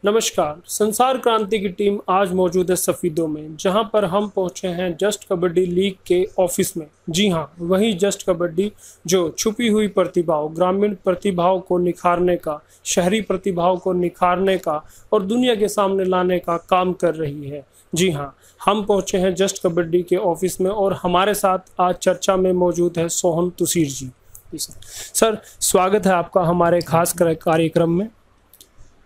नमस्कार। संसार क्रांति की टीम आज मौजूद है सफीदों में, जहां पर हम पहुंचे हैं जस्ट कबड्डी लीग के ऑफिस में। जी हां, वही जस्ट कबड्डी जो छुपी हुई प्रतिभाओं, ग्रामीण प्रतिभाओं को निखारने का, शहरी प्रतिभाओं को निखारने का और दुनिया के सामने लाने का काम कर रही है। जी हां, हम पहुंचे हैं जस्ट कबड्डी के ऑफिस में और हमारे साथ आज चर्चा में मौजूद है सोहन तुसीर जी। सर, स्वागत है आपका हमारे खास कार्यक्रम में।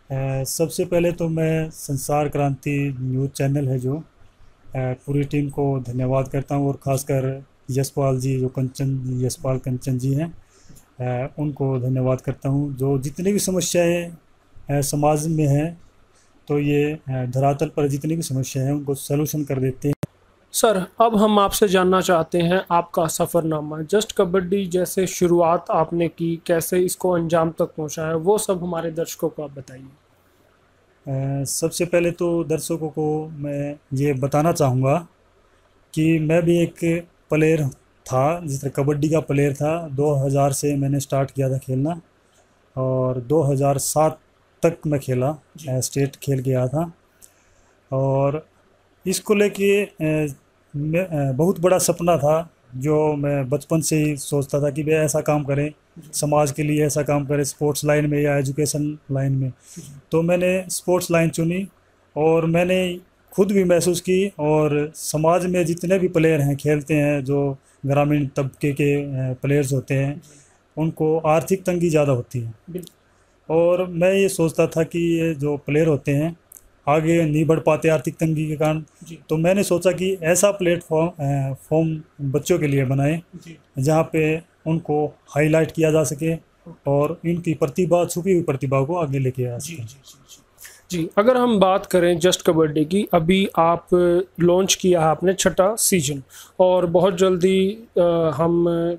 सबसे पहले तो मैं संसार क्रांति न्यूज़ चैनल है जो पूरी टीम को धन्यवाद करता हूँ, और ख़ासकर यशपाल जी, जो यशपाल कंचन जी हैं, उनको धन्यवाद करता हूँ। जो जितनी भी समस्याएं समाज में हैं, तो ये धरातल पर जितनी भी समस्या है उनको सलूशन कर देते हैं। सर, अब हम आपसे जानना चाहते हैं आपका सफ़रनामा। जस्ट कबड्डी जैसे शुरुआत आपने की, कैसे इसको अंजाम तक पहुंचा है, वो सब हमारे दर्शकों को आप बताइए। सबसे पहले तो दर्शकों को मैं ये बताना चाहूँगा कि मैं भी एक प्लेयर था, जिस तरह कबड्डी का प्लेयर था। 2000 से मैंने स्टार्ट किया था खेलना, और 2007 तक मैं खेला, स्टेट खेल गया था। और इसको लेके बहुत बड़ा सपना था, जो मैं बचपन से ही सोचता था कि भाई ऐसा काम करें, समाज के लिए ऐसा काम करें, स्पोर्ट्स लाइन में या एजुकेशन लाइन में। तो मैंने स्पोर्ट्स लाइन चुनी, और मैंने खुद भी महसूस की, और समाज में जितने भी प्लेयर हैं, खेलते हैं, जो ग्रामीण तबके के प्लेयर्स होते हैं, उनको आर्थिक तंगी ज़्यादा होती है। और मैं ये सोचता था कि ये जो प्लेयर होते हैं आगे नहीं बढ़ पाते आर्थिक तंगी के कारण। तो मैंने सोचा कि ऐसा प्लेटफॉर्म बच्चों के लिए बनाए, जहाँ पे उनको हाईलाइट किया जा सके और इनकी प्रतिभा, छुपी हुई प्रतिभा को आगे लेके आ सके। जी, अगर हम बात करें जस्ट कबड्डी की, अभी आप लॉन्च किया है आपने 6ठा सीजन, और बहुत जल्दी हम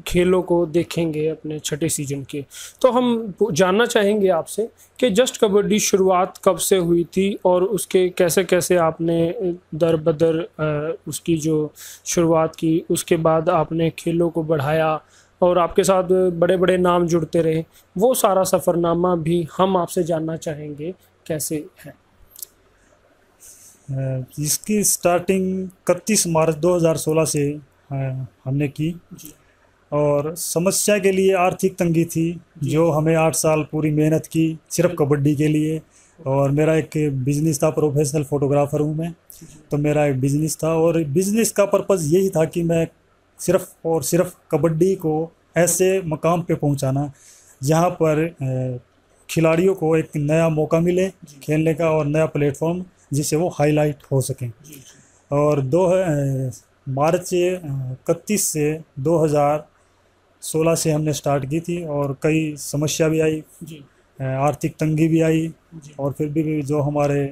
खेलों को देखेंगे अपने 6ठे सीजन के। तो हम जानना चाहेंगे आपसे कि जस्ट कबड्डी शुरुआत कब से हुई थी, और उसके कैसे कैसे आपने दर बदर उसकी जो शुरुआत की, उसके बाद आपने खेलों को बढ़ाया और आपके साथ बड़े बड़े नाम जुड़ते रहे। वो सारा सफ़रनामा भी हम आपसे जानना चाहेंगे कैसे है। इसकी स्टार्टिंग 31 मार्च 2016 से हमने की, और समस्या के लिए आर्थिक तंगी थी, जो हमें 8 साल पूरी मेहनत की सिर्फ कबड्डी के लिए। और मेरा एक बिज़नेस था, प्रोफेशनल फ़ोटोग्राफ़र हूँ मैं, तो मेरा एक बिज़नेस था, और बिज़नेस का पर्पज़ यही था कि मैं सिर्फ और सिर्फ कबड्डी को ऐसे मकाम पे पहुँचाना जहाँ पर खिलाड़ियों को एक नया मौका मिले खेलने का, और नया प्लेटफॉर्म जिससे वो हाईलाइट हो सकें। और मार्च 31 से 2016 से हमने स्टार्ट की थी, और कई समस्या भी आई, आर्थिक तंगी भी आई, और फिर भी जो हमारे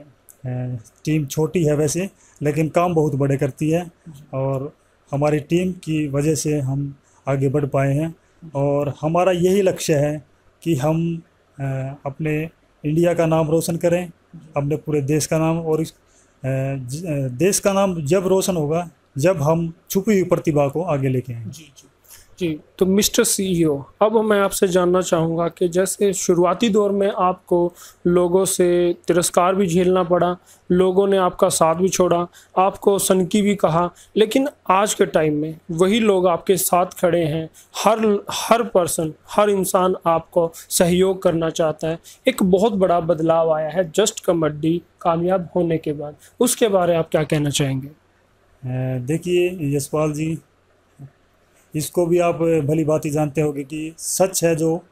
टीम छोटी है वैसे, लेकिन काम बहुत बड़े करती है, और हमारी टीम की वजह से हम आगे बढ़ पाए हैं। और हमारा यही लक्ष्य है कि हम अपने इंडिया का नाम रोशन करें, अपने पूरे देश का नाम, और इस देश का नाम जब रोशन होगा जब हम छुपी हुई प्रतिभा को आगे लेके आएंगे। जी, तो मिस्टर सीईओ, अब मैं आपसे जानना चाहूँगा कि जैसे शुरुआती दौर में आपको लोगों से तिरस्कार भी झेलना पड़ा, लोगों ने आपका साथ भी छोड़ा, आपको सनकी भी कहा, लेकिन आज के टाइम में वही लोग आपके साथ खड़े हैं। हर पर्सन, हर इंसान आपको सहयोग करना चाहता है। एक बहुत बड़ा बदलाव आया है जस्ट कबड्डी कामयाब होने के बाद, उसके बारे में आप क्या कहना चाहेंगे? देखिए यशपाल जी, इसको भी आप भली बात ही जानते होंगे कि सच है, जो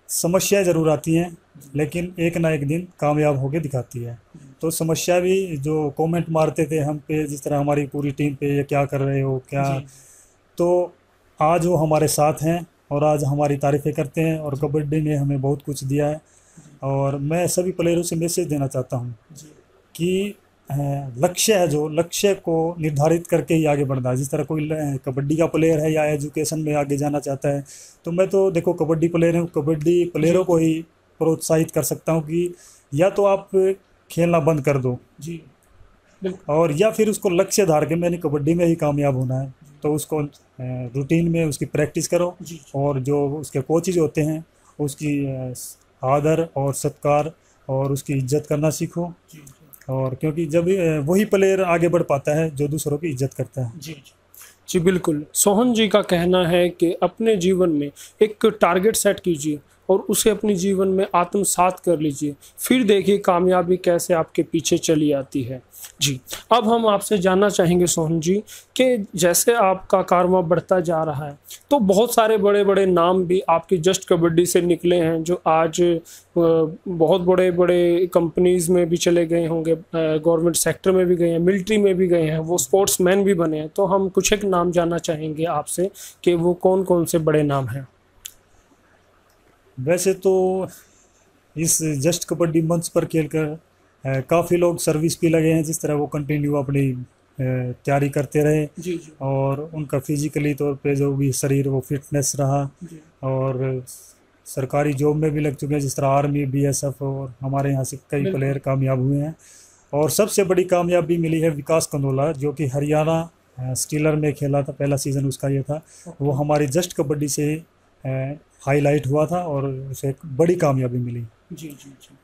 समस्याएं ज़रूर आती हैं, लेकिन एक ना एक दिन कामयाब होके दिखाती है। तो समस्या भी, जो कमेंट मारते थे हम पे, जिस तरह हमारी पूरी टीम पे, ये क्या कर रहे हो क्या, तो आज वो हमारे साथ हैं, और आज हमारी तारीफ़ें करते हैं, और कबड्डी ने हमें बहुत कुछ दिया है। और मैं सभी प्लेयरों से मैसेज देना चाहता हूँ कि लक्ष्य है, जो लक्ष्य को निर्धारित करके ही आगे बढ़ना है। जिस तरह कोई कबड्डी का प्लेयर है या एजुकेशन में आगे जाना चाहता है, तो मैं तो देखो कबड्डी प्लेयर हूँ, कबड्डी प्लेयरों को ही प्रोत्साहित कर सकता हूँ कि या तो आप खेलना बंद कर दो, और या फिर उसको लक्ष्य धार के मैंने कबड्डी में ही कामयाब होना है, तो उसको रूटीन में उसकी प्रैक्टिस करो, और जो उसके कोचेज होते हैं उसकी आदर और सत्कार और उसकी इज्जत करना सीखो। और क्योंकि जब वही प्लेयर आगे बढ़ पाता है जो दूसरों की इज्जत करता है। जी जी जी बिल्कुल। सोहन जी का कहना है कि अपने जीवन में एक टारगेट सेट कीजिए और उसे अपने जीवन में आत्मसात कर लीजिए, फिर देखिए कामयाबी कैसे आपके पीछे चली आती है। जी, अब हम आपसे जानना चाहेंगे सोहन जी कि जैसे आपका कारवां बढ़ता जा रहा है तो बहुत सारे बड़े बड़े नाम भी आपकी जस्ट कबड्डी से निकले हैं जो आज बहुत बड़े बड़े कंपनीज में भी चले गए होंगे, गवर्नमेंट सेक्टर में भी गए हैं, मिलिट्री में भी गए हैं, वो स्पोर्ट्समैन भी बने हैं। तो हम कुछ एक नाम जानना चाहेंगे आपसे कि वो कौन कौन से बड़े नाम हैं। वैसे तो इस जस्ट कबड्डी मंच पर खेलकर काफ़ी लोग सर्विस भी लगे हैं, जिस तरह वो कंटिन्यू अपनी तैयारी करते रहे। जी जी और उनका फिजिकली तौर पे जो भी शरीर वो फिटनेस रहा। जी और सरकारी जॉब में भी लग चुके हैं, जिस तरह आर्मी, बीएसएफ, और हमारे यहाँ से कई बिल्कुल। प्लेयर कामयाब हुए हैं। और सबसे बड़ी कामयाबी मिली है विकास कंदोला, जो कि हरियाणा स्टीलर में खेला था, पहला सीज़न उसका ये था। वो हमारी जस्ट कबड्डी से हाईलाइट हुआ था और उसे एक बड़ी कामयाबी मिली। जी जी जी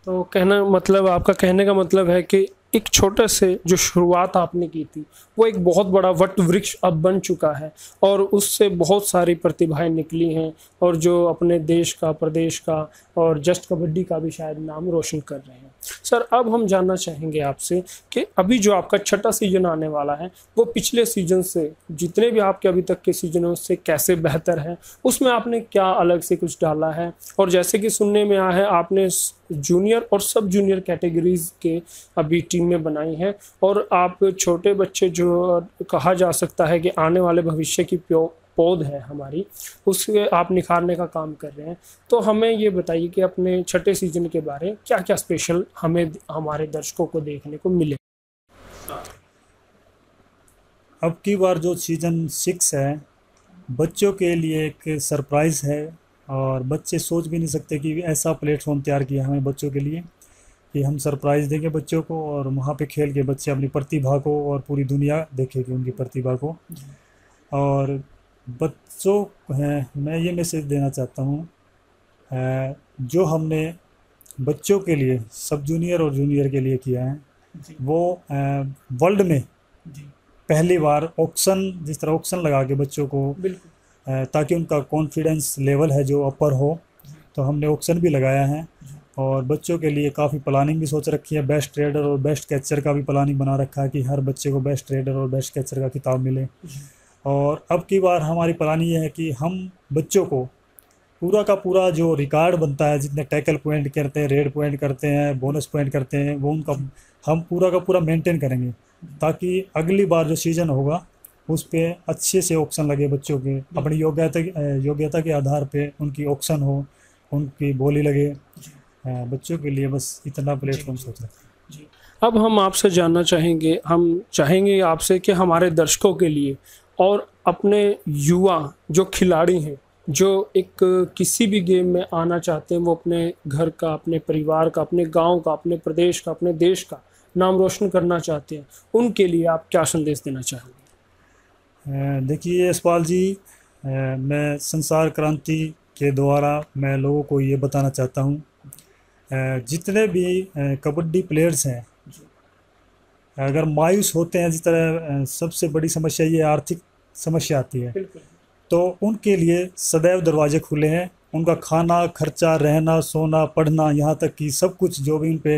तो कहना मतलब आपका कहने का मतलब है कि एक छोटे से जो शुरुआत आपने की थी वो एक बहुत बड़ा वट वृक्ष अब बन चुका है और उससे बहुत सारी प्रतिभाएं निकली हैं और जो अपने देश का, प्रदेश का और जस्ट कबड्डी का भी शायद नाम रोशन कर रहे हैं। सर, अब हम जानना चाहेंगे आपसे कि अभी जो आपका छठा सीजन आने वाला है वो पिछले सीजन से, जितने भी आपके अभी तक के सीजन हैं उससे कैसे बेहतर है, उसमें आपने क्या अलग से कुछ डाला है। और जैसे कि सुनने में आया है आपने जूनियर और सब जूनियर कैटेगरीज के अभी टीमें बनाई हैं और आप छोटे बच्चे जो कहा जा सकता है कि आने वाले भविष्य की पौध है हमारी, उसके आप निखारने का काम कर रहे हैं। तो हमें ये बताइए कि अपने छठे सीजन के बारे क्या क्या स्पेशल हमें हमारे दर्शकों को देखने को मिले। अब की बार जो सीजन 6 है बच्चों के लिए एक सरप्राइज़ है और बच्चे सोच भी नहीं सकते कि ऐसा प्लेटफॉर्म तैयार किया हमें बच्चों के लिए कि हम सरप्राइज़ देंगे बच्चों को और वहाँ पे खेल के बच्चे अपनी प्रतिभा को और पूरी दुनिया देखेगी उनकी प्रतिभा को। और बच्चों हैं, मैं ये मैसेज देना चाहता हूँ, जो हमने बच्चों के लिए सब जूनियर और जूनियर के लिए किया है वो वर्ल्ड में पहली बार ऑक्शन, जिस तरह ऑक्शन लगा के बच्चों को, ताकि उनका कॉन्फिडेंस लेवल है जो अपर हो, तो हमने ऑक्शन भी लगाया है और बच्चों के लिए काफ़ी प्लानिंग भी सोच रखी है। बेस्ट ट्रेडर और बेस्ट कैचर का भी प्लानिंग बना रखा है कि हर बच्चे को बेस्ट ट्रेडर और बेस्ट कैचर का खिताब मिले। और अब की बार हमारी प्लानिंग ये है कि हम बच्चों को पूरा का पूरा जो रिकॉर्ड बनता है, जितने टैकल पॉइंट करते हैं, रेड पॉइंट करते हैं, बोनस पॉइंट करते हैं, वो उनका हम पूरा का पूरा मेंटेन करेंगे ताकि अगली बार जो सीज़न होगा उस पर अच्छे से ऑक्शन लगे बच्चों के, अपनी योग्यता के आधार पे उनकी ऑक्शन हो, उनकी बोली लगे। बच्चों के लिए बस इतना प्लेटफॉर्म सोच रहे हैं। जी, अब हम आपसे जानना चाहेंगे, हम चाहेंगे आपसे कि हमारे दर्शकों के लिए और अपने युवा जो खिलाड़ी हैं जो एक किसी भी गेम में आना चाहते हैं, वो अपने घर का, अपने परिवार का, अपने गांव का, अपने प्रदेश का, अपने देश का नाम रोशन करना चाहते हैं, उनके लिए आप क्या संदेश देना चाहेंगे? देखिए यशपाल जी, मैं संसार क्रांति के द्वारा मैं लोगों को ये बताना चाहता हूँ, जितने भी कबड्डी प्लेयर्स हैं अगर मायूस होते हैं, जिस तरह सबसे बड़ी समस्या ये आर्थिक समस्या आती है, तो उनके लिए सदैव दरवाजे खुले हैं। उनका खाना, खर्चा, रहना, सोना, पढ़ना, यहाँ तक कि सब कुछ जो भी उन पे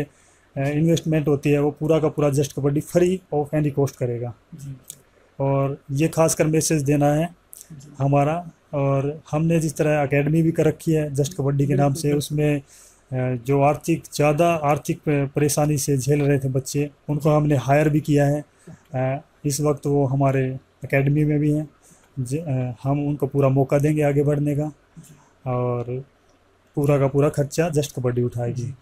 इन्वेस्टमेंट होती है वो पूरा का पूरा just kabaddi free of any cost करेगा। और ये खासकर मैसेज देना है हमारा। और हमने जिस तरह एकेडमी भी कर रखी है जस्ट कबड्डी के नाम से, उसमें जो ज़्यादा आर्थिक परेशानी से झेल रहे थे बच्चे, उनको हमने हायर भी किया है। इस वक्त वो हमारे एकेडमी में भी हैं। हम उनको पूरा मौका देंगे आगे बढ़ने का और पूरा का पूरा खर्चा जस्ट कबड्डी उठाएगी।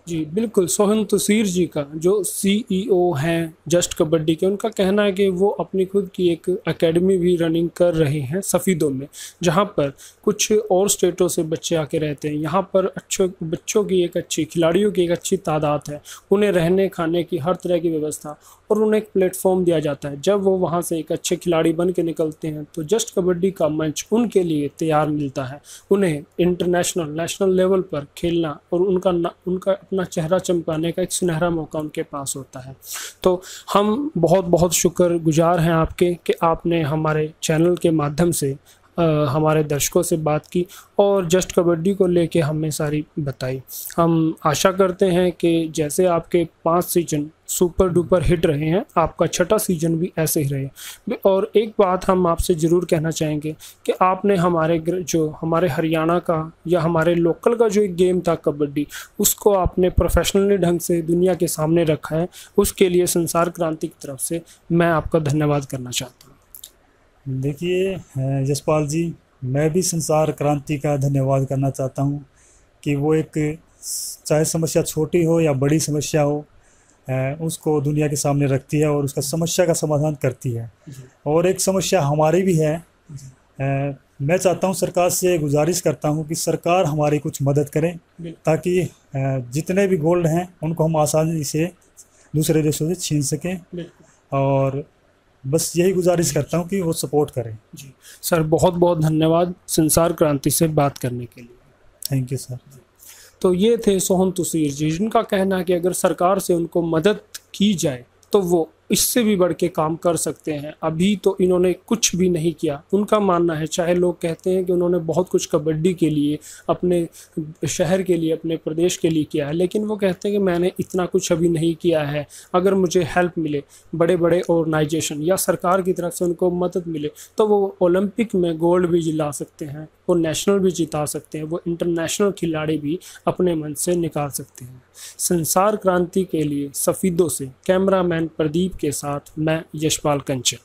जी बिल्कुल। सोहन तसीर जी का जो CEO हैं जस्ट कबड्डी के, उनका कहना है कि वो अपनी खुद की एक एकेडमी भी रनिंग कर रहे हैं सफ़ीदों में, जहां पर कुछ और स्टेटों से बच्चे आके रहते हैं। यहां पर अच्छे बच्चों की एक अच्छी, खिलाड़ियों की एक अच्छी तादाद है, उन्हें रहने खाने की हर तरह की व्यवस्था और उन्हें एक प्लेटफॉर्म दिया जाता है। जब वो वहाँ से एक अच्छे खिलाड़ी बन के निकलते हैं तो जस्ट कबड्डी का मंच उनके लिए तैयार मिलता है। उन्हें इंटरनेशनल, नेशनल लेवल पर खेलना और उनका अपना चेहरा चमकाने का एक सुनहरा मौका उनके पास होता है। तो हम बहुत बहुत शुक्रगुजार हैं आपके कि आपने हमारे चैनल के माध्यम से हमारे दर्शकों से बात की और जस्ट कबड्डी को लेके हमें सारी बताई। हम आशा करते हैं कि जैसे आपके 5 सीजन सुपर डुपर हिट रहे हैं, आपका 6ठा सीजन भी ऐसे ही रहे। और एक बात हम आपसे ज़रूर कहना चाहेंगे कि आपने हमारे हरियाणा का या हमारे लोकल का जो एक गेम था कबड्डी, उसको आपने प्रोफेशनली ढंग से दुनिया के सामने रखा है। उसके लिए संसार क्रांति की तरफ से मैं आपका धन्यवाद करना चाहता हूँ। देखिए यशपाल जी, मैं भी संसार क्रांति का धन्यवाद करना चाहता हूँ कि वो एक, चाहे समस्या छोटी हो या बड़ी समस्या हो, उसको दुनिया के सामने रखती है और उसका समस्या का समाधान करती है। और एक समस्या हमारी भी है। मैं चाहता हूँ, सरकार से गुजारिश करता हूँ कि सरकार हमारी कुछ मदद करे ताकि जितने भी गोल्ड हैं उनको हम आसानी से दूसरे देशों से छीन सकें। और बस यही गुजारिश करता हूँ कि वो सपोर्ट करें। जी सर, बहुत बहुत धन्यवाद संसार क्रांति से बात करने के लिए। Thank you sir. तो ये थे सोहन तुसीर जी, जिनका कहना है कि अगर सरकार से उनको मदद की जाए तो वो इससे भी बढ़ के काम कर सकते हैं। अभी तो इन्होंने कुछ भी नहीं किया, उनका मानना है। चाहे लोग कहते हैं कि उन्होंने बहुत कुछ कबड्डी के लिए, अपने शहर के लिए, अपने प्रदेश के लिए किया है, लेकिन वो कहते हैं कि मैंने इतना कुछ अभी नहीं किया है। अगर मुझे हेल्प मिले, बड़े बड़े ऑर्गेनाइजेशन या सरकार की तरफ से उनको मदद मिले, तो वो ओलंपिक में गोल्ड भी जिला सकते हैं, वो नेशनल भी जिता सकते हैं, वो इंटरनेशनल खिलाड़ी भी अपने मन से निकाल सकते हैं। संसार क्रांति के लिए सफ़ीदों से कैमरामैन प्रदीप के साथ मैं यशपाल कंचन।